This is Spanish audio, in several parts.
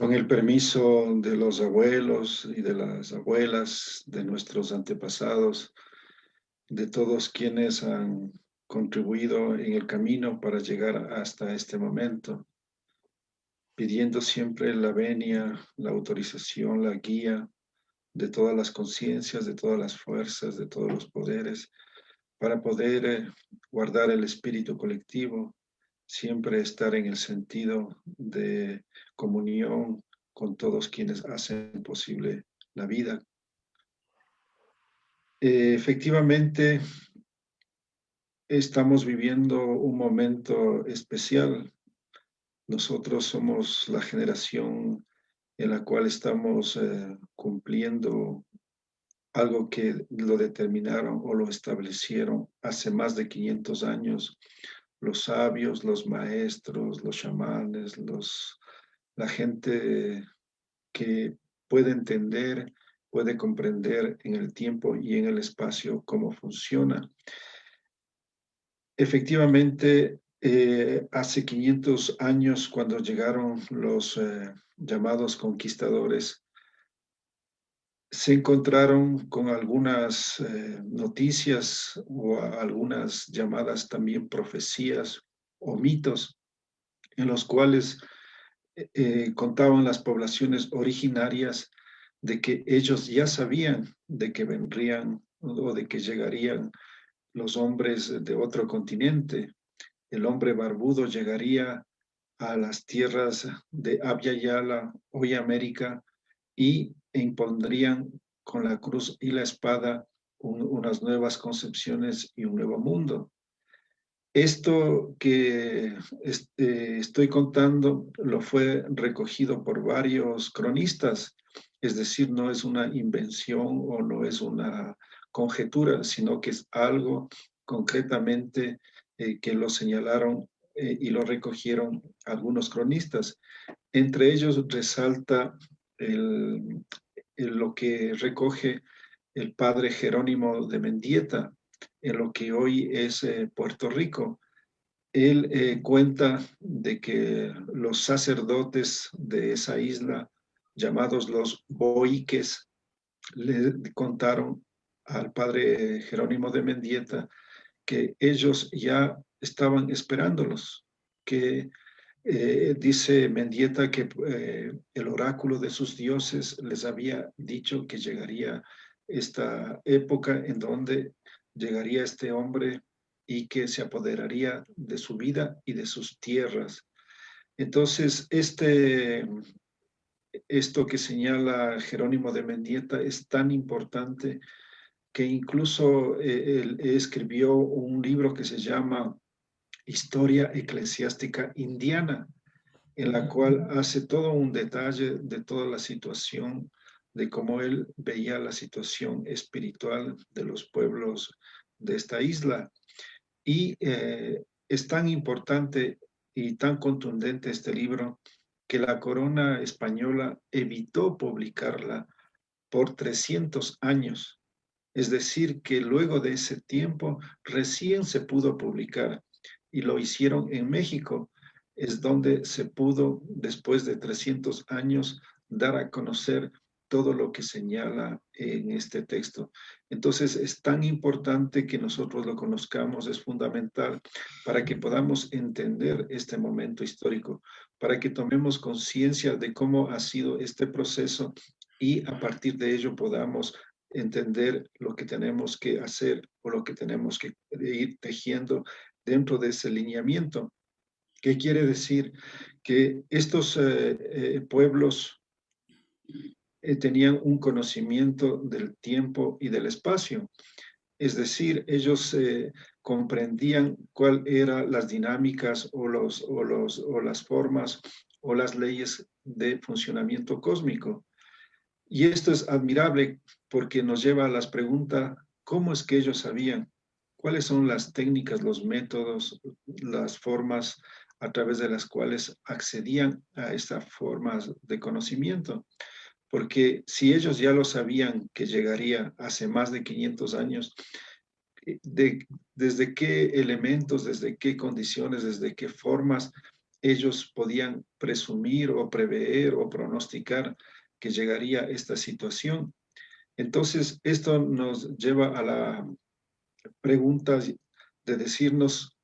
Con el permiso de los abuelos y de las abuelas, de nuestros antepasados, de todos quienes han contribuido en el camino para llegar hasta este momento, pidiendo siempre la venia, la autorización, la guía de todas las conciencias, de todas las fuerzas, de todos los poderes, para poder guardar el espíritu colectivo, siempre estar en el sentido de comunión con todos quienes hacen posible la vida. Efectivamente, estamos viviendo un momento especial. Nosotros somos la generación en la cual estamos cumpliendo algo que lo determinaron o lo establecieron hace más de 500 años los sabios, los maestros, los chamanes, la gente que puede entender, puede comprender en el tiempo y en el espacio cómo funciona. Efectivamente, hace 500 años, cuando llegaron los llamados conquistadores, se encontraron con algunas noticias o algunas llamadas también profecías o mitos en los cuales contaban las poblaciones originarias de que ellos ya sabían de que vendrían o de que llegarían los hombres de otro continente. El hombre barbudo llegaría a las tierras de Abya Yala, hoy América, y impondrían con la cruz y la espada unas nuevas concepciones y un nuevo mundo. Esto que estoy contando lo fue recogido por varios cronistas, es decir, no es una invención o no es una conjetura, sino que es algo concretamente que lo señalaron y lo recogieron algunos cronistas. Entre ellos resalta el, lo que recoge el padre Jerónimo de Mendieta, en lo que hoy es Puerto Rico. Él cuenta de que los sacerdotes de esa isla, llamados los boiques, le contaron al padre Jerónimo de Mendieta que ellos ya estaban esperándolos, que dice Mendieta que el oráculo de sus dioses les había dicho que llegaría esta época en donde llegaría este hombre y que se apoderaría de su vida y de sus tierras. Entonces, esto que señala Jerónimo de Mendieta es tan importante que incluso él escribió un libro que se llama Historia Eclesiástica Indiana, en la cual hace todo un detalle de toda la situación, de cómo él veía la situación espiritual de los pueblos de esta isla. Y es tan importante y tan contundente este libro que la corona española evitó publicarla por 300 años. Es decir, que luego de ese tiempo recién se pudo publicar y lo hicieron en México. Es donde se pudo, después de 300 años, dar a conocer todo lo que señala en este texto. Entonces, es tan importante que nosotros lo conozcamos, es fundamental para que podamos entender este momento histórico, para que tomemos conciencia de cómo ha sido este proceso y a partir de ello podamos entender lo que tenemos que hacer o lo que tenemos que ir tejiendo dentro de ese lineamiento. ¿Qué quiere decir? Que estos pueblos tenían un conocimiento del tiempo y del espacio. Es decir, ellos comprendían cuáles eran las dinámicas o las formas o las leyes de funcionamiento cósmico. Y esto es admirable porque nos lleva a las preguntas, ¿cómo es que ellos sabían? ¿Cuáles son las técnicas, los métodos, las formas a través de las cuales accedían a estas formas de conocimiento? Porque si ellos ya lo sabían que llegaría hace más de 500 años, desde qué elementos, desde qué condiciones, desde qué formas ellos podían presumir o prever o pronosticar que llegaría esta situación. Entonces, esto nos lleva a la pregunta de decirnos,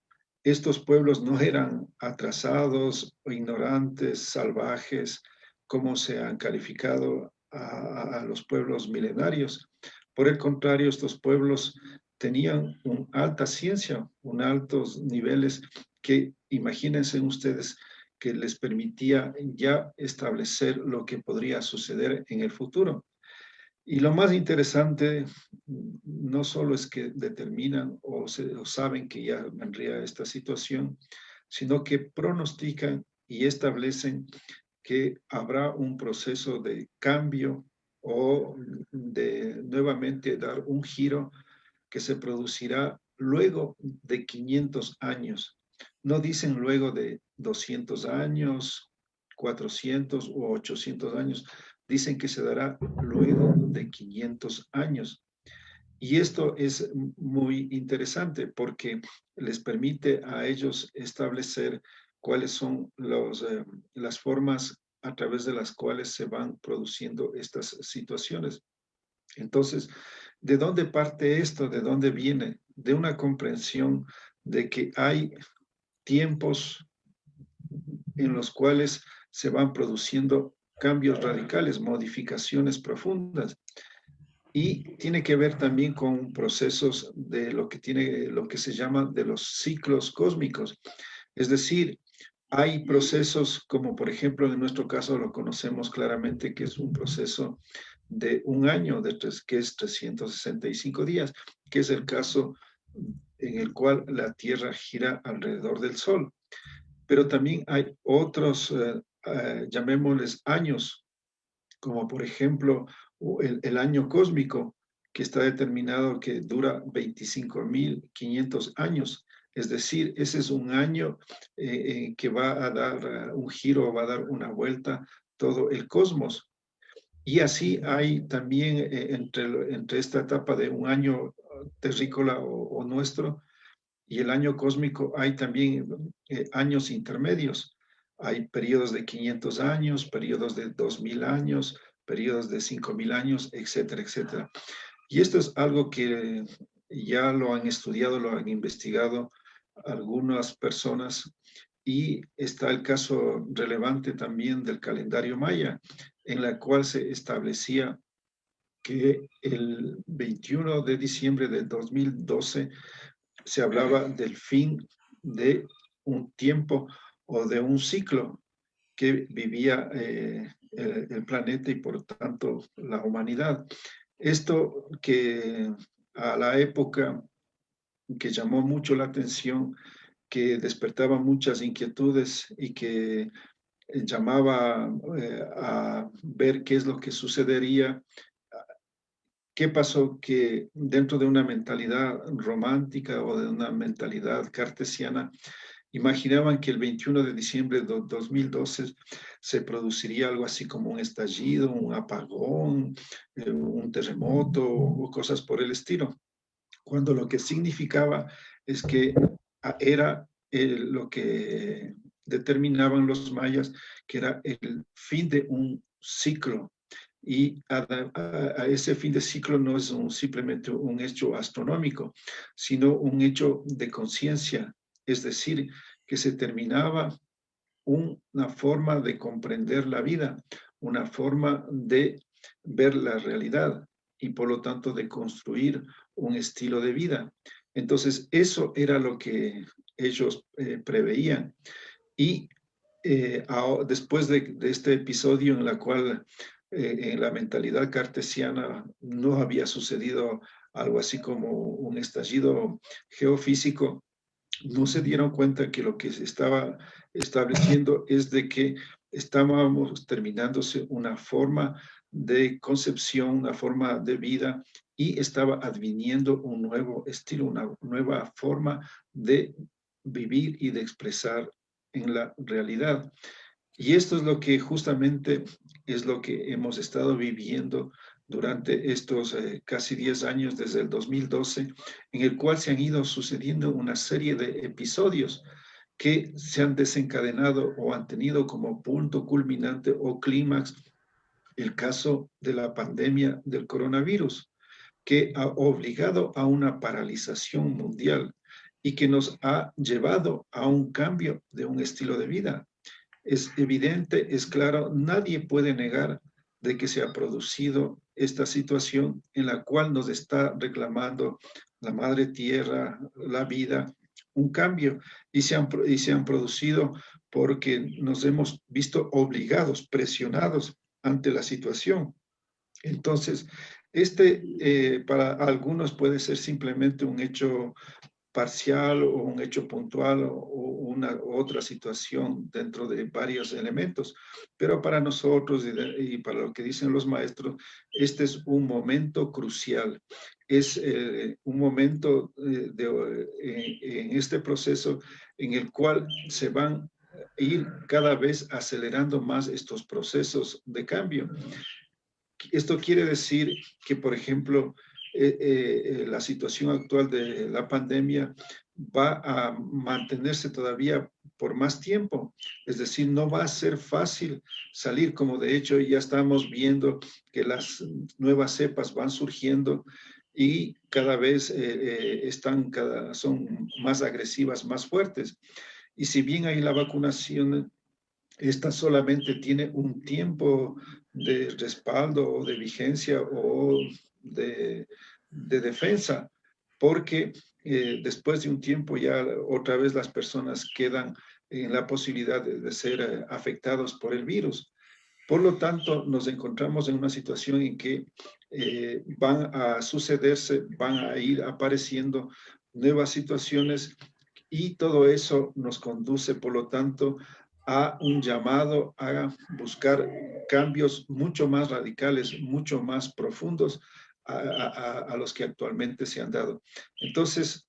estos pueblos no eran atrasados o ignorantes, salvajes, como se han calificado a los pueblos milenarios. Por el contrario, estos pueblos tenían una alta ciencia, un altos niveles que, imagínense ustedes, que les permitía ya establecer lo que podría suceder en el futuro. Y lo más interesante no solo es que determinan o saben que ya vendría esta situación, sino que pronostican y establecen que habrá un proceso de cambio o de nuevamente dar un giro que se producirá luego de 500 años. No dicen luego de 200 años, 400 o 800 años, dicen que se dará luego de 500 años. Y esto es muy interesante porque les permite a ellos establecer cuáles son las formas a través de las cuales se van produciendo estas situaciones. Entonces, ¿de dónde parte esto? ¿De dónde viene? De una comprensión de que hay tiempos en los cuales se van produciendo cambios radicales, modificaciones profundas. Y tiene que ver también con procesos de lo que se llama de los ciclos cósmicos. Es decir, hay procesos como por ejemplo en nuestro caso lo conocemos claramente que es un proceso de un año, que es 365 días, que es el caso en el cual la Tierra gira alrededor del Sol. Pero también hay otros, llamémosles años, como por ejemplo el año cósmico, que está determinado que dura 25.500 años. Es decir, ese es un año que va a dar un giro, va a dar una vuelta todo el cosmos. Y así hay también entre esta etapa de un año terrícola o nuestro y el año cósmico hay también años intermedios. Hay periodos de 500 años, periodos de 2000 años, periodos de 5000 años, etcétera, etcétera. Y esto es algo que ya lo han estudiado, lo han investigado algunas personas y está el caso relevante también del calendario maya, en la cual se establecía que el 21 de diciembre del 2012 se hablaba del fin de un tiempo o de un ciclo que vivía el planeta y por tanto la humanidad. Esto que a la época que llamó mucho la atención, que despertaba muchas inquietudes y que llamaba a ver qué es lo que sucedería. ¿Qué pasó? Que dentro de una mentalidad romántica o de una mentalidad cartesiana, imaginaban que el 21 de diciembre de 2012 se produciría algo así como un estallido, un apagón, un terremoto o cosas por el estilo, cuando lo que significaba es que era lo que determinaban los mayas, que era el fin de un ciclo y a ese fin de ciclo no es simplemente un hecho astronómico, sino un hecho de conciencia, es decir, que se terminaba una forma de comprender la vida, una forma de ver la realidad y por lo tanto de construir un estilo de vida. Entonces, eso era lo que ellos preveían. Y después de este episodio en la cual en la mentalidad cartesiana no había sucedido algo así como un estallido geofísico, no se dieron cuenta que lo que se estaba estableciendo es de que estábamos terminándose una forma de concepción, una forma de vida y estaba adviniendo un nuevo estilo, una nueva forma de vivir y de expresar en la realidad. Y esto es lo que justamente es lo que hemos estado viviendo durante estos casi 10 años, desde el 2012, en el cual se han ido sucediendo una serie de episodios que se han desencadenado o han tenido como punto culminante o clímax el caso de la pandemia del coronavirus, que ha obligado a una paralización mundial y que nos ha llevado a un cambio de un estilo de vida. Es evidente, es claro, nadie puede negar de que se ha producido esta situación en la cual nos está reclamando la madre tierra, la vida, un cambio, y se han producido porque nos hemos visto obligados, presionados ante la situación. Entonces, para algunos puede ser simplemente un hecho parcial o un hecho puntual o una otra situación dentro de varios elementos. Pero para nosotros y para lo que dicen los maestros, este es un momento crucial. Es un momento en este proceso en el cual se van a ir cada vez acelerando más estos procesos de cambio. Esto quiere decir que, por ejemplo, la situación actual de la pandemia va a mantenerse todavía por más tiempo. Es decir, no va a ser fácil salir, como de hecho ya estamos viendo que las nuevas cepas van surgiendo y cada vez son más agresivas, más fuertes. Y si bien hay la vacunación, esta solamente tiene un tiempo de respaldo o de vigencia o de defensa, porque después de un tiempo ya otra vez las personas quedan en la posibilidad de ser afectados por el virus. Por lo tanto, nos encontramos en una situación en que van a sucederse, van a ir apareciendo nuevas situaciones y todo eso nos conduce, por lo tanto, a un llamado a buscar cambios mucho más radicales, mucho más profundos a los que actualmente se han dado. Entonces,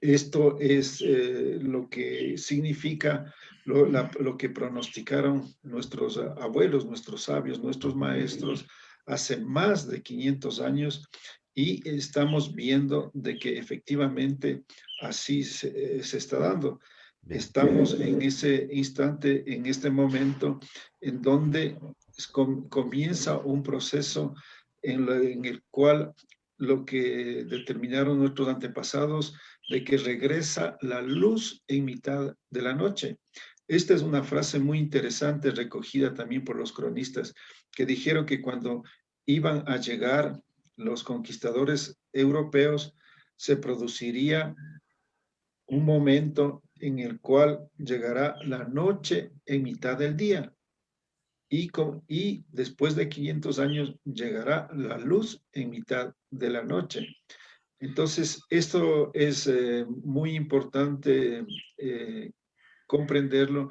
esto es lo que significa lo que pronosticaron nuestros abuelos, nuestros sabios, nuestros maestros hace más de 500 años y estamos viendo de que efectivamente así se está dando. Bien, Estamos en ese instante, en este momento, en donde comienza un proceso en el cual lo que determinaron nuestros antepasados de que regresa la luz en mitad de la noche. Esta es una frase muy interesante recogida también por los cronistas que dijeron que cuando iban a llegar los conquistadores europeos se produciría un momento en el cual llegará la noche en mitad del día y después de 500 años llegará la luz en mitad de la noche. Entonces, esto es muy importante eh, comprenderlo,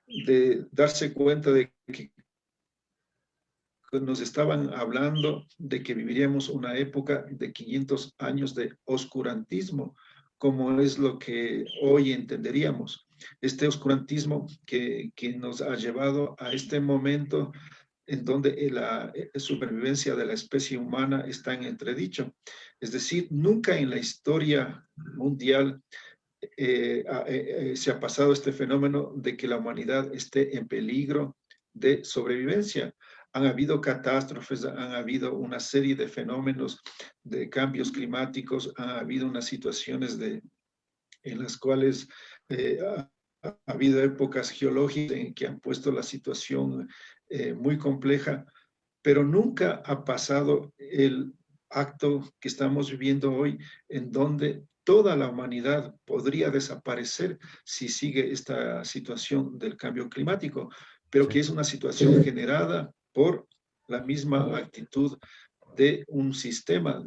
de darse cuenta de que nos estaban hablando de que viviríamos una época de 500 años de oscurantismo, como es lo que hoy entenderíamos. Este oscurantismo que nos ha llevado a este momento en donde la supervivencia de la especie humana está en entredicho. Es decir, nunca en la historia mundial se ha pasado este fenómeno de que la humanidad esté en peligro de sobrevivencia. Han habido catástrofes, han habido una serie de fenómenos de cambios climáticos, han habido unas situaciones en las cuales ha habido épocas geológicas en que han puesto la situación muy compleja, pero nunca ha pasado el acto que estamos viviendo hoy en donde toda la humanidad podría desaparecer si sigue esta situación del cambio climático, pero sí, que es una situación generada por la misma actitud de un sistema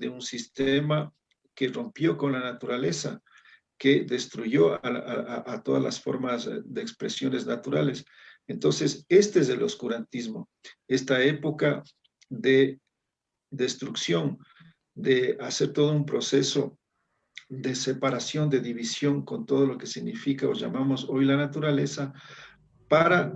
que rompió con la naturaleza, que destruyó a todas las formas de expresiones naturales. Entonces, este es el oscurantismo, esta época de destrucción, de hacer todo un proceso de separación, de división con todo lo que significa o llamamos hoy la naturaleza, para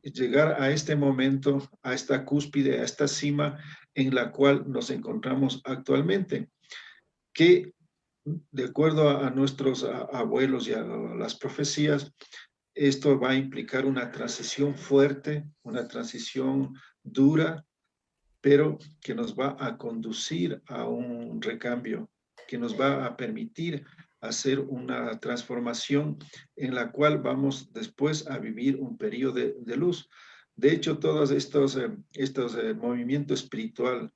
llegar a este momento, a esta cúspide, a esta cima en la cual nos encontramos actualmente, que de acuerdo a nuestros abuelos y a las profecías, esto va a implicar una transición fuerte, una transición dura, pero que nos va a conducir a un recambio, que nos va a permitir hacer una transformación en la cual vamos después a vivir un periodo de luz. De hecho, todos estos movimientos espiritual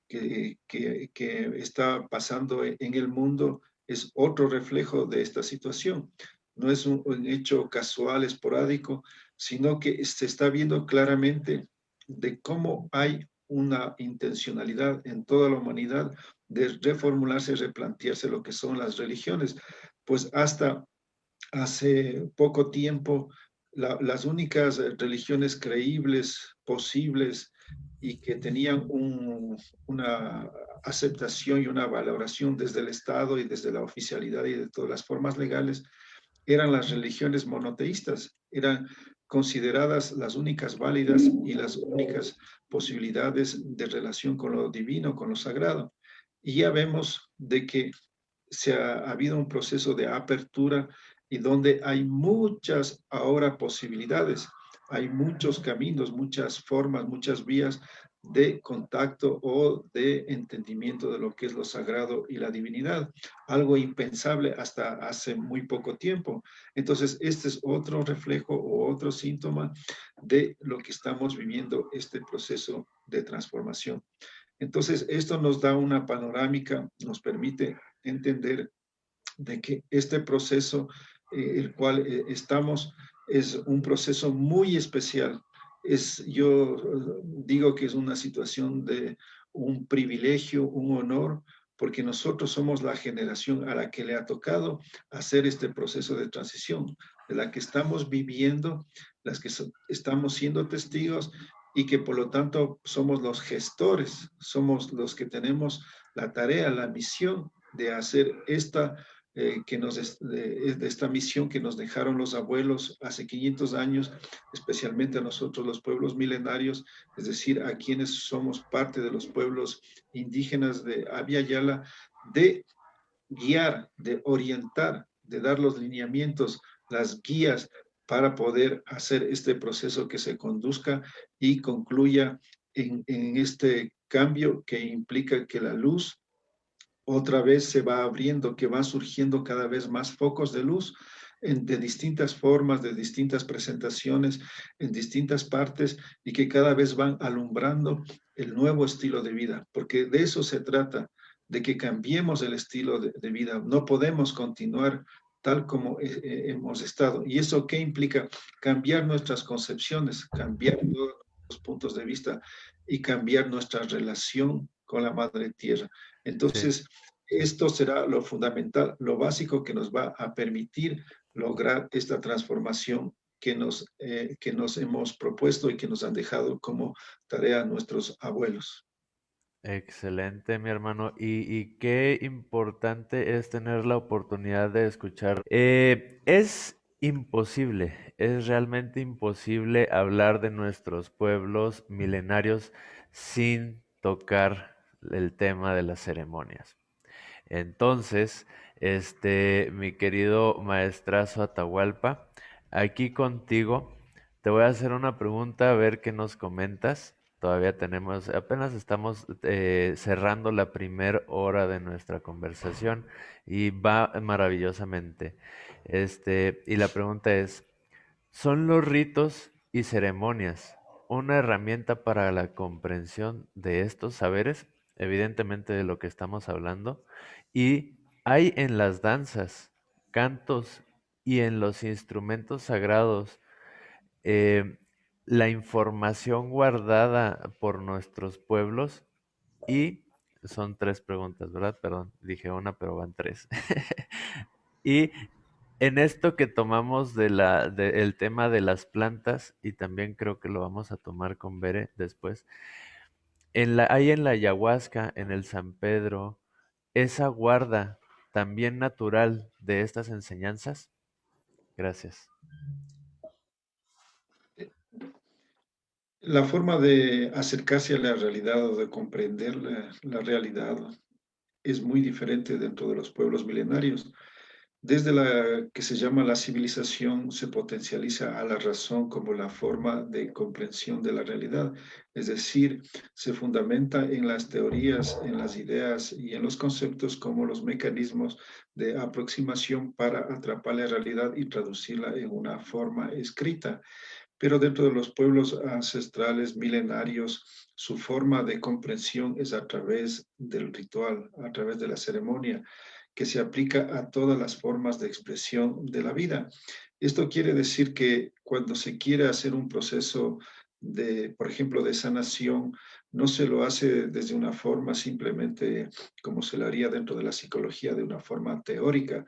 que está pasando en el mundo es otro reflejo de esta situación. No es un hecho casual, esporádico, sino que se está viendo claramente de cómo hay una intencionalidad en toda la humanidad de reformularse y replantearse lo que son las religiones. Pues hasta hace poco tiempo, las únicas religiones creíbles, posibles y que tenían una aceptación y una valoración desde el Estado y desde la oficialidad y de todas las formas legales eran las religiones monoteístas, eran consideradas las únicas válidas y las únicas posibilidades de relación con lo divino, con lo sagrado. Y ya vemos de que ha habido un proceso de apertura y donde hay muchas ahora posibilidades, hay muchos caminos, muchas formas, muchas vías de contacto o de entendimiento de lo que es lo sagrado y la divinidad, algo impensable hasta hace muy poco tiempo. Entonces, este es otro reflejo o otro síntoma de lo que estamos viviendo, este proceso de transformación. Entonces, esto nos da una panorámica, nos permite entender de que este proceso, el cual estamos, es un proceso muy especial. Yo digo que es una situación de un privilegio, un honor, porque nosotros somos la generación a la que le ha tocado hacer este proceso de transición, de la que estamos viviendo, las que estamos siendo testigos y que por lo tanto somos los gestores, somos los que tenemos la tarea, la misión de hacer de esta misión que nos dejaron los abuelos hace 500 años, especialmente a nosotros los pueblos milenarios, es decir, a quienes somos parte de los pueblos indígenas de Abya Yala, de guiar, de orientar, de dar los lineamientos, las guías para poder hacer este proceso que se conduzca y concluya en este cambio que implica que la luz otra vez se va abriendo, que van surgiendo cada vez más focos de luz de distintas formas, de distintas presentaciones, en distintas partes y que cada vez van alumbrando el nuevo estilo de vida, porque de eso se trata, de que cambiemos el estilo de vida. No podemos continuar tal como hemos estado. ¿Y eso qué implica? Cambiar nuestras concepciones, cambiar todos los puntos de vista y cambiar nuestra relación con la madre tierra. Sí. Entonces, esto será lo fundamental, lo básico que nos va a permitir lograr esta transformación que nos hemos propuesto y que nos han dejado como tarea nuestros abuelos. Excelente, mi hermano. Y qué importante es tener la oportunidad de escuchar. Es imposible, es realmente imposible hablar de nuestros pueblos milenarios sin tocar el tema de las ceremonias. Entonces, mi querido maestrazo Atahualpa, aquí contigo, te voy a hacer una pregunta a ver qué nos comentas. Todavía tenemos, apenas estamos cerrando la primera hora de nuestra conversación y va maravillosamente. Y la pregunta es, ¿son los ritos y ceremonias una herramienta para la comprensión de estos saberes? Evidentemente de lo que estamos hablando. ¿Y hay en las danzas, cantos y en los instrumentos sagrados eh, la información guardada por nuestros pueblos? Y son tres preguntas, ¿verdad? Perdón, dije una, pero van tres. Y en esto que tomamos el tema de las plantas, y también creo que lo vamos a tomar con Bere después, hay en la ayahuasca, en el San Pedro, esa guarda también natural de estas enseñanzas. Gracias. La forma de acercarse a la realidad o de comprender la realidad es muy diferente dentro de los pueblos milenarios. Desde la que se llama la civilización, se potencializa a la razón como la forma de comprensión de la realidad, es decir, se fundamenta en las teorías, en las ideas y en los conceptos como los mecanismos de aproximación para atrapar la realidad y traducirla en una forma escrita. Pero dentro de los pueblos ancestrales milenarios, su forma de comprensión es a través del ritual, a través de la ceremonia, que se aplica a todas las formas de expresión de la vida. Esto quiere decir que cuando se quiere hacer un proceso de, por ejemplo, de sanación, no se lo hace desde una forma simplemente como se lo haría dentro de la psicología, de una forma teórica.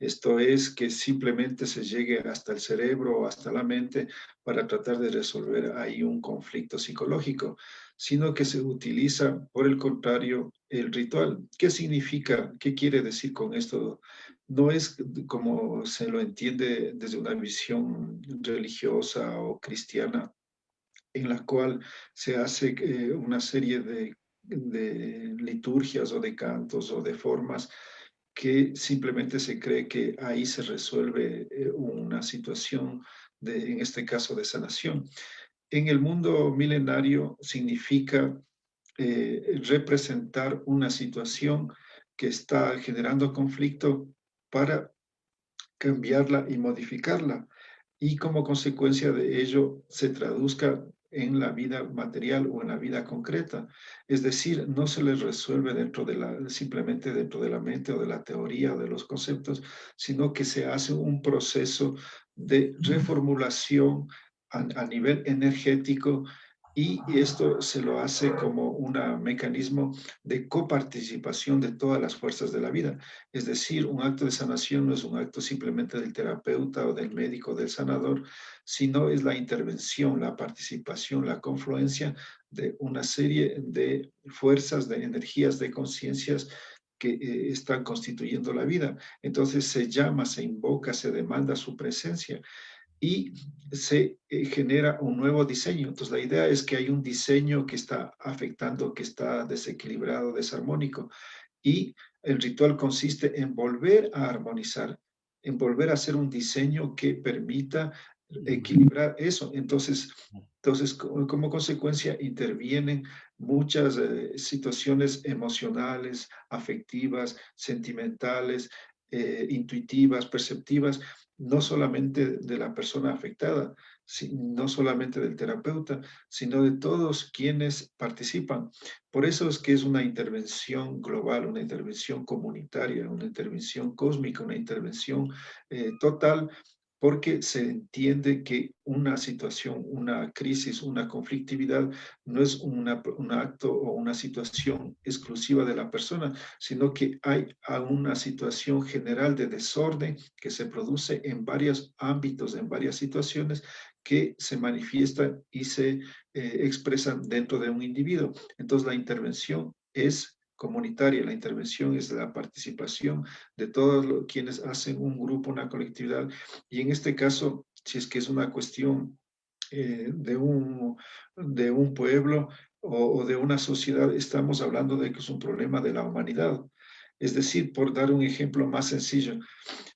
Esto es que simplemente se llegue hasta el cerebro o hasta la mente para tratar de resolver ahí un conflicto psicológico, sino que se utiliza, por el contrario, el ritual. ¿Qué significa? ¿Qué quiere decir con esto? No es como se lo entiende desde una visión religiosa o cristiana, en la cual se hace una serie de liturgias o de cantos o de formas que simplemente se cree que ahí se resuelve una situación de, en este caso, de sanación. En el mundo milenario significa representar una situación que está generando conflicto para cambiarla y modificarla, y como consecuencia de ello se traduzca en la vida material o en la vida concreta. Es decir, no se les resuelve dentro de la, simplemente dentro de la mente o de la teoría o de los conceptos, sino que se hace un proceso de reformulación a nivel energético, y esto se lo hace como un mecanismo de coparticipación de todas las fuerzas de la vida. Es decir, un acto de sanación no es un acto simplemente del terapeuta o del médico, del sanador, sino es la intervención, la participación, la confluencia de una serie de fuerzas, de energías, de conciencias que están constituyendo la vida. Entonces se llama, se invoca, se demanda su presencia y se genera un nuevo diseño. Entonces, la idea es que hay un diseño que está afectando, que está desequilibrado, desarmónico, y el ritual consiste en volver a armonizar, en volver a hacer un diseño que permita equilibrar eso. Entonces como consecuencia intervienen muchas situaciones emocionales, afectivas, sentimentales, intuitivas, perceptivas, no solamente de la persona afectada, no solamente del terapeuta, sino de todos quienes participan. Por eso es que es una intervención global, una intervención comunitaria, una intervención cósmica, una intervención total, porque se entiende que una situación, una crisis, una conflictividad no es un acto o una situación exclusiva de la persona, sino que hay una situación general de desorden que se produce en varios ámbitos, en varias situaciones que se manifiestan y se expresan dentro de un individuo. Entonces la intervención es comunitaria, la intervención es la participación de todos los, quienes hacen un grupo, una colectividad, y en este caso, si es que es una cuestión de un pueblo o de una sociedad, estamos hablando de que es un problema de la humanidad. Es decir, por dar un ejemplo más sencillo,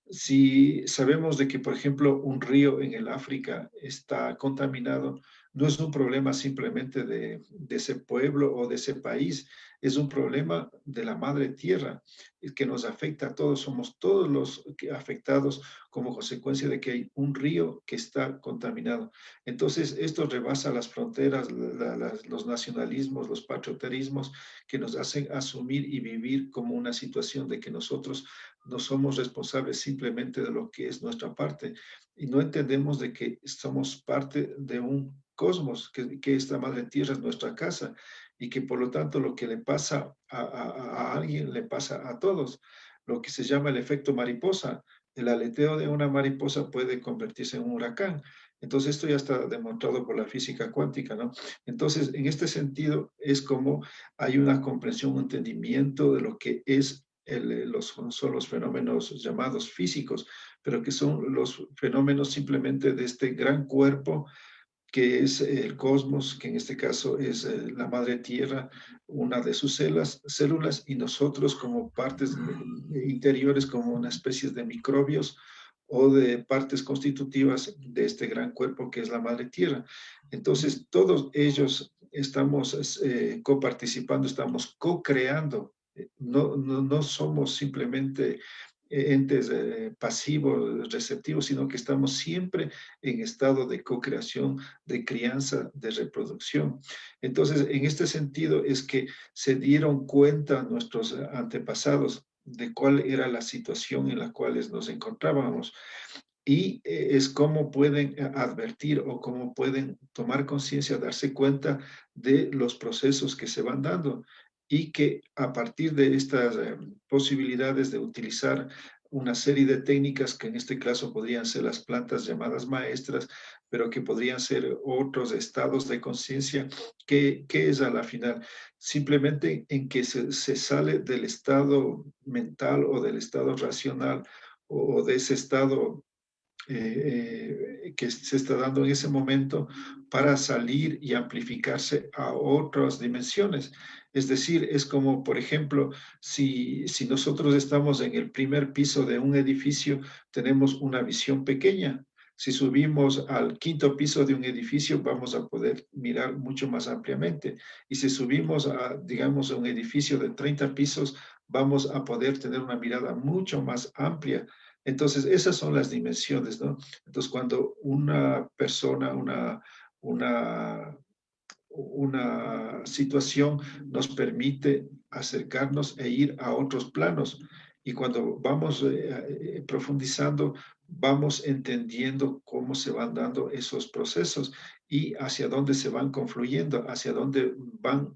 si sabemos de que, por ejemplo, un río en el África está contaminado, no es un problema simplemente de ese pueblo o de ese país, es un problema de la madre tierra que nos afecta a todos, somos todos los afectados como consecuencia de que hay un río que está contaminado. Entonces, esto rebasa las fronteras, los nacionalismos, los patriotarismos que nos hacen asumir y vivir como una situación de que nosotros no somos responsables simplemente de lo que es nuestra parte y no entendemos de que somos parte de un cosmos, que esta madre tierra es nuestra casa y que por lo tanto lo que le pasa a alguien le pasa a todos, lo que se llama el efecto mariposa. El aleteo de una mariposa puede convertirse en un huracán. Entonces, esto ya está demostrado por la física cuántica, ¿no? Entonces, en este sentido, es como hay una comprensión, un entendimiento de lo que es son los fenómenos llamados físicos, pero que son los fenómenos simplemente de este gran cuerpo que es el cosmos, que en este caso es la madre tierra, una de sus células, y nosotros como partes interiores, como una especie de microbios o de partes constitutivas de este gran cuerpo que es la madre tierra. Entonces, todos ellos estamos coparticipando, estamos co-creando. No somos simplemente entes pasivos, receptivos, sino que estamos siempre en estado de co-creación, de crianza, de reproducción. Entonces, en este sentido es que se dieron cuenta nuestros antepasados de cuál era la situación en la cual nos encontrábamos y es cómo pueden advertir o cómo pueden tomar conciencia, darse cuenta de los procesos que se van dando y que a partir de estas posibilidades de utilizar una serie de técnicas que en este caso podrían ser las plantas llamadas maestras, pero que podrían ser otros estados de conciencia, que es a la final simplemente en que se sale del estado mental o del estado racional o de ese estado que se está dando en ese momento para salir y amplificarse a otras dimensiones. Es decir, es como, por ejemplo, si nosotros estamos en el primer piso de un edificio, tenemos una visión pequeña. Si subimos al quinto piso de un edificio, vamos a poder mirar mucho más ampliamente. Y si subimos a, digamos, a un edificio de 30 pisos, vamos a poder tener una mirada mucho más amplia. Entonces, esas son las dimensiones, ¿no? Entonces, cuando una persona, una, una situación nos permite acercarnos e ir a otros planos, y cuando vamos profundizando, vamos entendiendo cómo se van dando esos procesos y hacia dónde se van confluyendo, hacia dónde van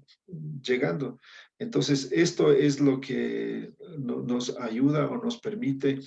llegando. Entonces, esto es lo que nos ayuda o nos permite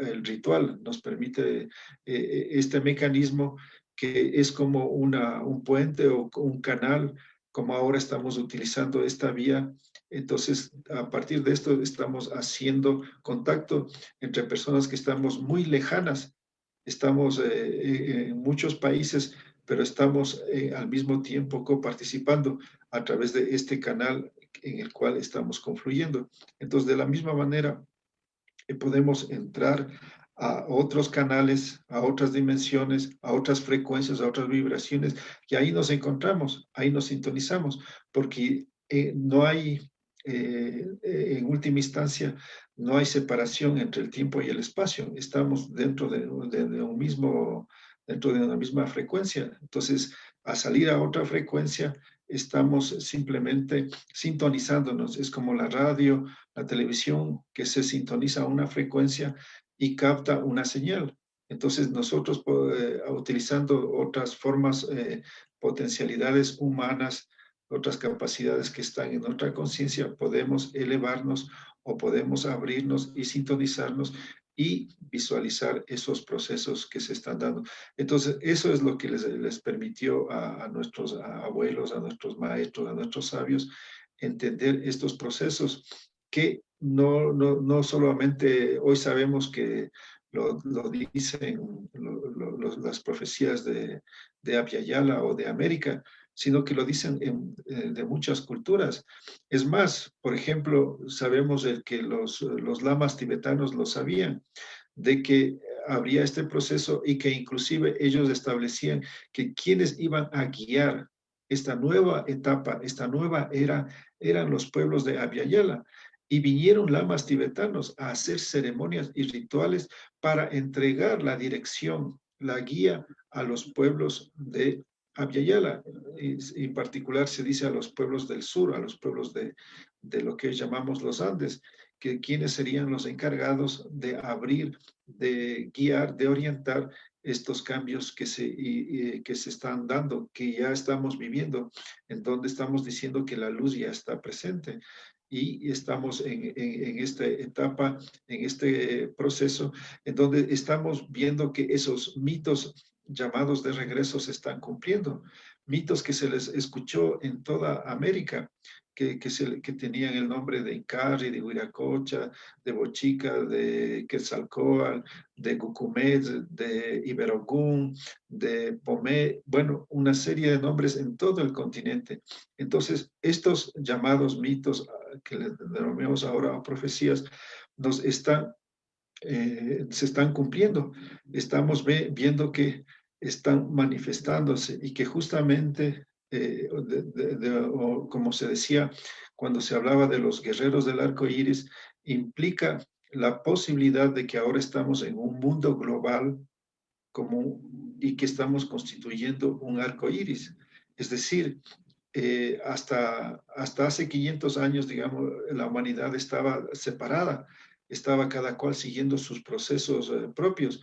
el ritual, nos permite este mecanismo que es como un puente o un canal, como ahora estamos utilizando esta vía. Entonces, a partir de esto estamos haciendo contacto entre personas que estamos muy lejanas. Estamos en muchos países, pero estamos al mismo tiempo coparticipando a través de este canal en el cual estamos confluyendo. Entonces, de la misma manera, podemos entrar a otros canales, a otras dimensiones, a otras frecuencias, a otras vibraciones, y ahí nos encontramos, ahí nos sintonizamos, porque no hay, en última instancia, no hay separación entre el tiempo y el espacio, estamos dentro de un mismo, dentro de una misma frecuencia. Entonces, a salir a otra frecuencia, estamos simplemente sintonizándonos, es como la radio, la televisión que se sintoniza a una frecuencia y capta una señal. Entonces nosotros utilizando otras formas, potencialidades humanas, otras capacidades que están en otra conciencia, podemos elevarnos o podemos abrirnos y sintonizarnos y visualizar esos procesos que se están dando. Entonces, eso es lo que les permitió a nuestros abuelos, a nuestros maestros, a nuestros sabios, entender estos procesos que no solamente hoy sabemos que lo dicen las profecías de Abya Yala o de América, sino que lo dicen de muchas culturas. Es más, por ejemplo, sabemos que los lamas tibetanos lo sabían, de que habría este proceso y que inclusive ellos establecían que quienes iban a guiar esta nueva etapa, esta nueva era, eran los pueblos de Abya Yala. Y vinieron lamas tibetanos a hacer ceremonias y rituales para entregar la dirección, la guía a los pueblos de Abya Yala. En particular se dice a los pueblos del sur, a los pueblos de lo que llamamos los Andes, que quienes serían los encargados de abrir, de guiar, de orientar estos cambios que se están dando, que ya estamos viviendo, en donde estamos diciendo que la luz ya está presente y estamos en esta etapa, en este proceso, en donde estamos viendo que esos mitos llamados de regreso se están cumpliendo. mitos que se les escuchó en toda América, que tenían el nombre de Incarri, de Huiracocha, de Bochica, de Quetzalcóatl, de Cucumet, de Iberogún, de Pomé, bueno, una serie de nombres en todo el continente. Entonces, estos llamados mitos, que les denominamos ahora profecías, nos están se están cumpliendo. Estamos viendo que están manifestándose y que justamente, o como se decía cuando se hablaba de los guerreros del arco iris, implica la posibilidad de que ahora estamos en un mundo global como, y que estamos constituyendo un arco iris. Es decir, hasta hace 500 años, digamos, la humanidad estaba separada, estaba cada cual siguiendo sus procesos propios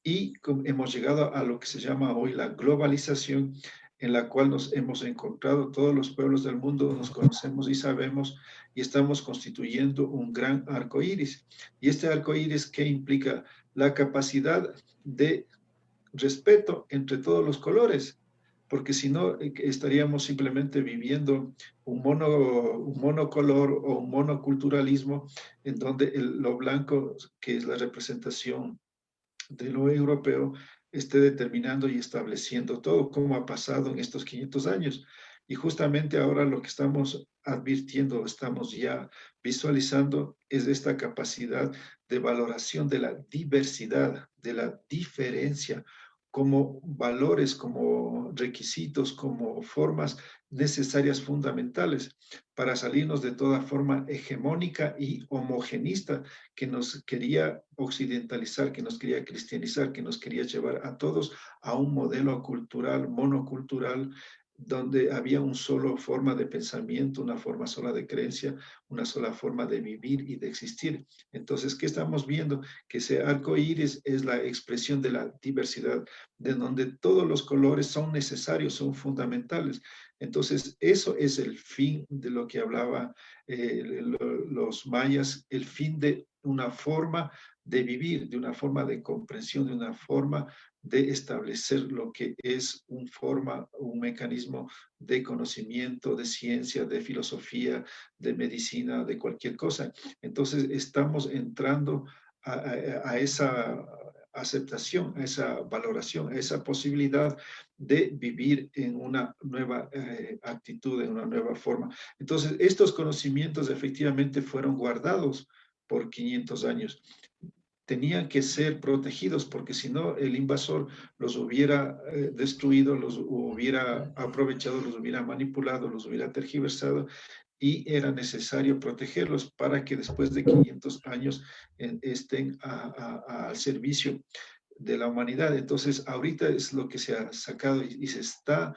y hemos llegado a lo que se llama hoy la globalización, en la cual nos hemos encontrado todos los pueblos del mundo, nos conocemos y sabemos y estamos constituyendo un gran arco iris. Y este arco iris, ¿qué implica? La capacidad de respeto entre todos los colores, porque si no estaríamos simplemente viviendo un monocolor o un monoculturalismo en donde lo blanco, que es la representación de lo europeo, esté determinando y estableciendo todo, como ha pasado en estos 500 años. Y justamente ahora lo que estamos advirtiendo, estamos ya visualizando, es esta capacidad de valoración de la diversidad, de la diferencia, como valores, como requisitos, como formas necesarias fundamentales para salirnos de toda forma hegemónica y homogenista que nos quería occidentalizar, que nos quería cristianizar, que nos quería llevar a todos a un modelo cultural, monocultural, donde había una sola forma de pensamiento, una forma sola de creencia, una sola forma de vivir y de existir. Entonces, ¿qué estamos viendo? Que ese arco iris es la expresión de la diversidad, de donde todos los colores son necesarios, son fundamentales. Entonces, eso es el fin de lo que hablaba los mayas, el fin de una forma de vivir, de una forma de comprensión, de una forma de establecer lo que es un mecanismo de conocimiento, de ciencia, de filosofía, de medicina, de cualquier cosa. Entonces, estamos entrando a esa aceptación, a esa valoración, a esa posibilidad de vivir en una nueva actitud, en una nueva forma. Entonces, estos conocimientos efectivamente fueron guardados por 500 años. Tenían que ser protegidos porque si no el invasor los hubiera destruido, los hubiera aprovechado, los hubiera manipulado, los hubiera tergiversado y era necesario protegerlos para que después de 500 años estén al servicio de la humanidad. Entonces, ahorita es lo que se ha sacado y se está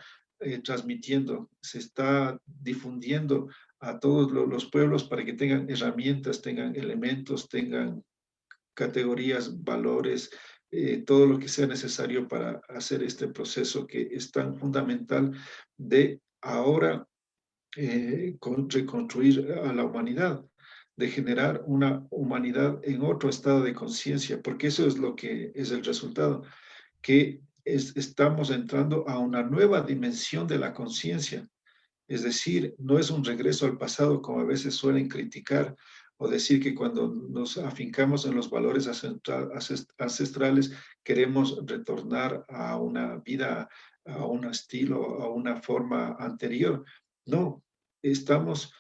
transmitiendo, se está difundiendo a todos los pueblos para que tengan herramientas, tengan elementos, tengan categorías, valores, todo lo que sea necesario para hacer este proceso que es tan fundamental de ahora reconstruir a la humanidad, de generar una humanidad en otro estado de conciencia, porque eso es lo que es el resultado, que estamos entrando a una nueva dimensión de la conciencia. Es decir, no es un regreso al pasado como a veces suelen criticar o decir que cuando nos afincamos en los valores ancestrales queremos retornar a una vida, a un estilo, a una forma anterior. No, estamos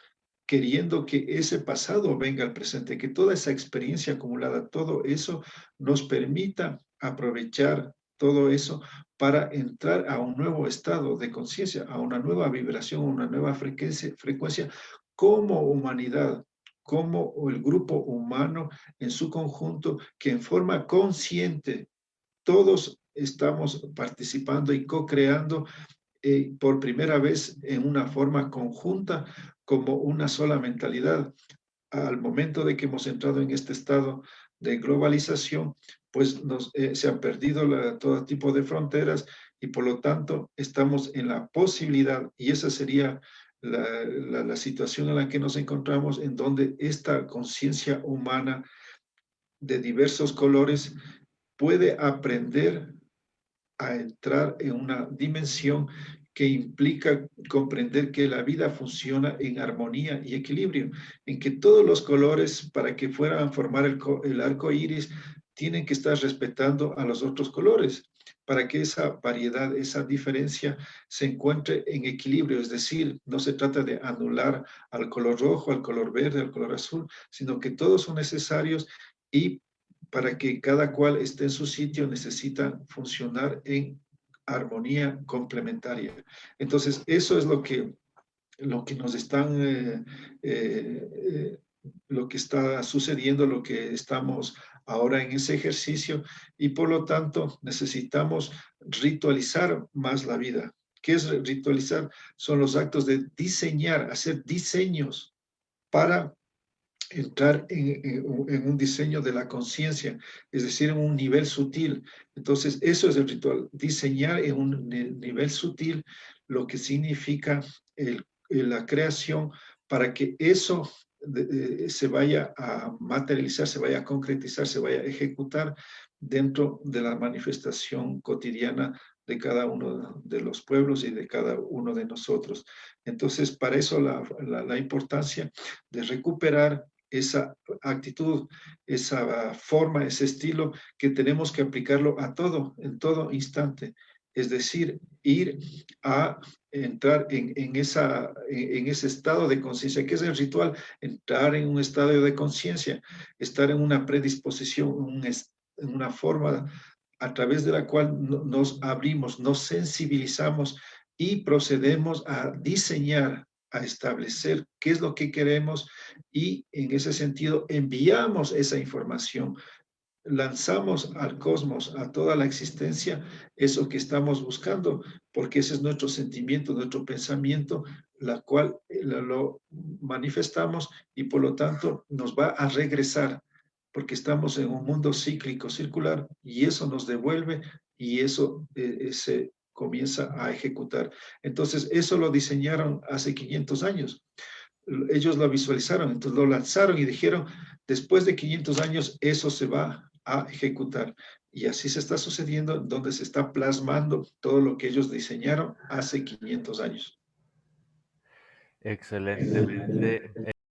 queriendo que ese pasado venga al presente, que toda esa experiencia acumulada, todo eso nos permita aprovechar todo eso para entrar a un nuevo estado de conciencia, a una nueva vibración, una nueva frecuencia como humanidad, como el grupo humano en su conjunto, que en forma consciente todos estamos participando y co-creando por primera vez en una forma conjunta como una sola mentalidad. Al momento de que hemos entrado en este estado de globalización, pues se han perdido todo tipo de fronteras y por lo tanto estamos en la posibilidad, y esa sería la situación en la que nos encontramos, en donde esta conciencia humana de diversos colores puede aprender a entrar en una dimensión que implica comprender que la vida funciona en armonía y equilibrio, en que todos los colores, para que fueran a formar el arco iris, tienen que estar respetando a los otros colores, para que esa variedad, esa diferencia se encuentre en equilibrio, es decir, no se trata de anular al color rojo, al color verde, al color azul, sino que todos son necesarios y para que cada cual esté en su sitio necesitan funcionar en armonía complementaria. Entonces, eso es lo que nos están, lo que está sucediendo, lo que estamos ahora en ese ejercicio y por lo tanto necesitamos ritualizar más la vida. ¿Qué es ritualizar? Son los actos de diseñar, hacer diseños para entrar en un diseño de la conciencia, es decir, en un nivel sutil. Entonces, eso es el ritual, diseñar en un nivel sutil lo que significa la creación para que eso se vaya a materializar, se vaya a concretizar, se vaya a ejecutar dentro de la manifestación cotidiana de cada uno de los pueblos y de cada uno de nosotros. Entonces, para eso la importancia de recuperar esa actitud, esa forma, ese estilo que tenemos que aplicarlo a todo, en todo instante. Es decir, ir a entrar en ese estado de conciencia, que es el ritual, entrar en un estado de conciencia, estar en una predisposición, en una forma a través de la cual nos abrimos, nos sensibilizamos y procedemos a diseñar, a establecer qué es lo que queremos y en ese sentido enviamos esa información, lanzamos al cosmos, a toda la existencia, eso que estamos buscando, porque ese es nuestro sentimiento, nuestro pensamiento, la cual lo manifestamos y por lo tanto nos va a regresar, porque estamos en un mundo cíclico, circular, y eso nos devuelve y eso se comienza a ejecutar. Entonces, eso lo diseñaron hace 500 años. Ellos lo visualizaron, entonces lo lanzaron y dijeron, después de 500 años eso se va a ejecutar. Y así se está sucediendo, donde se está plasmando todo lo que ellos diseñaron hace 500 años. Excelentemente.